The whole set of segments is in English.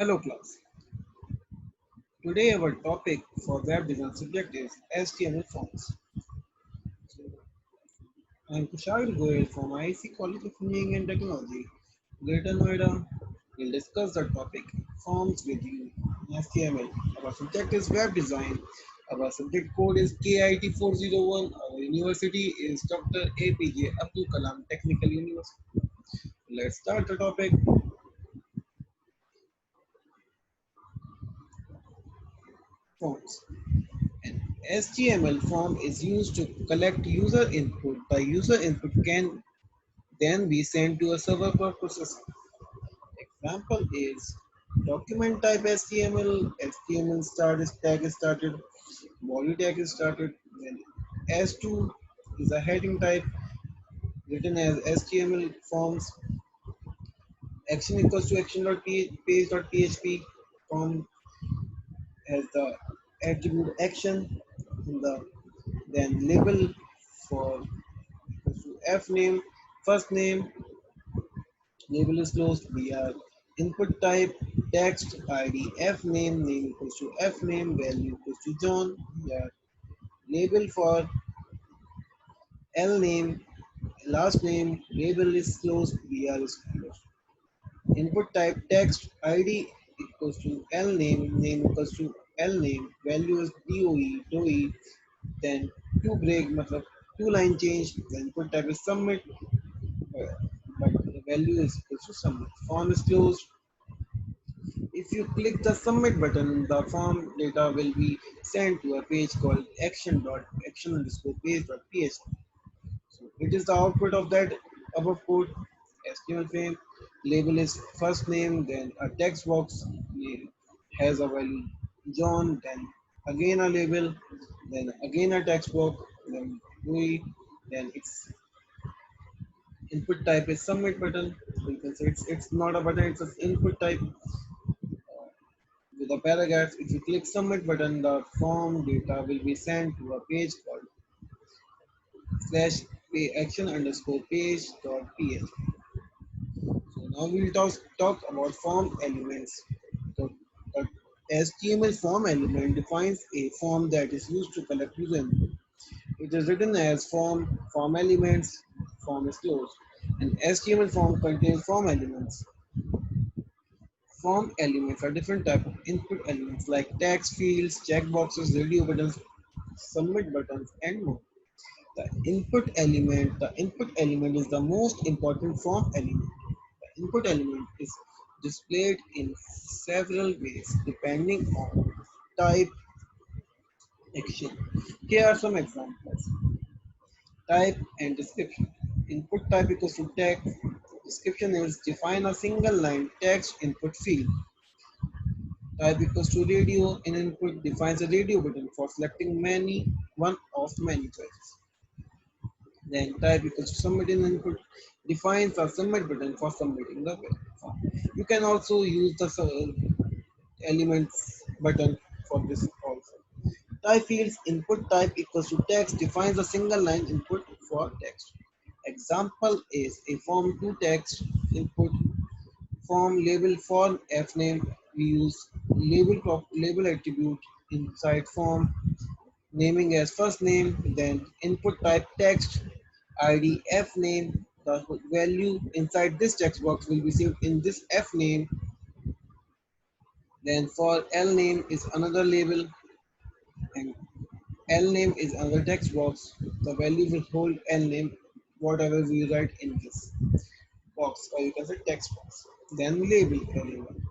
Hello class. Today our topic for web design subject is HTML forms. So, I'm Kushal Goyal from IC College of Engineering and Technology, Greater Noida. We'll discuss the topic forms with you in HTML. Our subject is web design. Our subject code is KIT 401. Our university is Dr. APJ Abdul Kalam Technical University. Let's start the topic. Forms. An HTML form is used to collect user input. The user input can then be sent to a server for processing. Example is document type HTML, HTML tag is started, body tag is started, then S2 is a heading type written as HTML forms, action equals to action.page.php, form has the attribute action in the then label for equals to f name, first name, label is closed. We are input type text id f name, name equals to f name, value equals to John. We are label for L name, last name, label is closed. We are is closed. Input type text id equals to L name, name equals to L name, value is doe, then two break, matlab two line change, the input type is submit, uh, but the value is equals to submit. Form is closed. If you click the submit button, the form data will be sent to a page called action underscore page.php. So it is the output of that above code. HTML frame label is first name, then a text box has a value John, then again a label, then again a text box, then GUI, then its input type is submit button. So you can say it's not a button, it's an input type with a paragraph. If you click submit button, the form data will be sent to a page called slash action underscore page.php. So now we'll talk about form elements. So the HTML form element defines a form that is used to collect user input. It is written as form elements, form is closed. An HTML form contains form elements. Form elements are different type of input elements like text fields, checkboxes, radio buttons, submit buttons, and more. The input element is the most important form element. The input element is displayed in several ways depending on type action. Here are some examples. Type and description. Input type equals to text. Description is define a single line text input field. Type equals to radio. In input defines a radio button for selecting one of many choices. Then type equals to submit in input defines a submit button for submitting the form. You can also use the elements button for this also. Type fields input type equals to text defines a single line input for text. Example is a form to text input form label for f name. We use label attribute inside form naming as first name, then input type text, ID, F name, the value inside this text box will be saved in this F name. Then for L name is another label and L name is another text box. The value will hold L name, whatever we write in this box, or you can say text box. Then label element.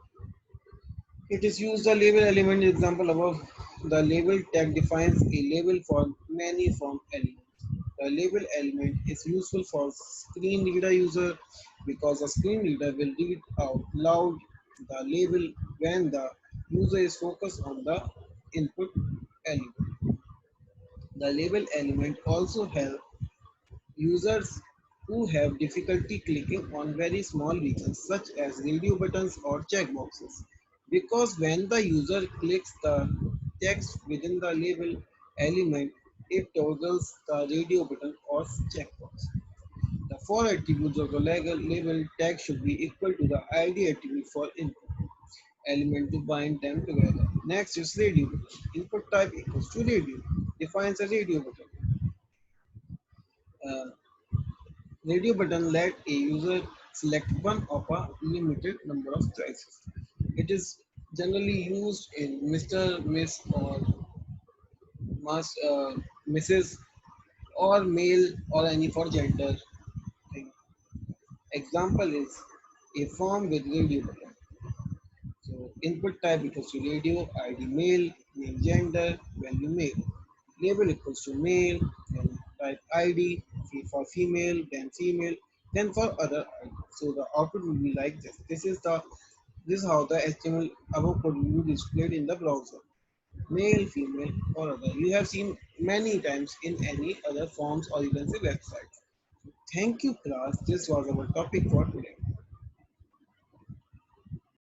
It is used the label element example above. The label tag defines a label for many form elements. The label element is useful for screen reader user because the screen reader will read out loud the label when the user is focused on the input element. The label element also help users who have difficulty clicking on very small regions such as radio buttons or checkboxes because when the user clicks the text within the label element it toggles the radio button or checkbox. The four attributes of the label tag should be equal to the ID attribute for input. element to bind them together. Next is radio button. Input type equals to radio. Defines a radio button. Uh, Radio button let a user select one of a limited number of choices. It is generally used in Mr., Miss, or Mrs., or male, or any for gender thing. Example is a form with radio button. So input type equals to radio, ID male, name gender, value male. Label equals to male, then type ID, for female, then for other ID. So the output will be like this. This is how the HTML above code will be displayed in the browser. Male, female, or other. You have seen many times in any other forms or you can say websites. Thank you, class. This was our topic for today.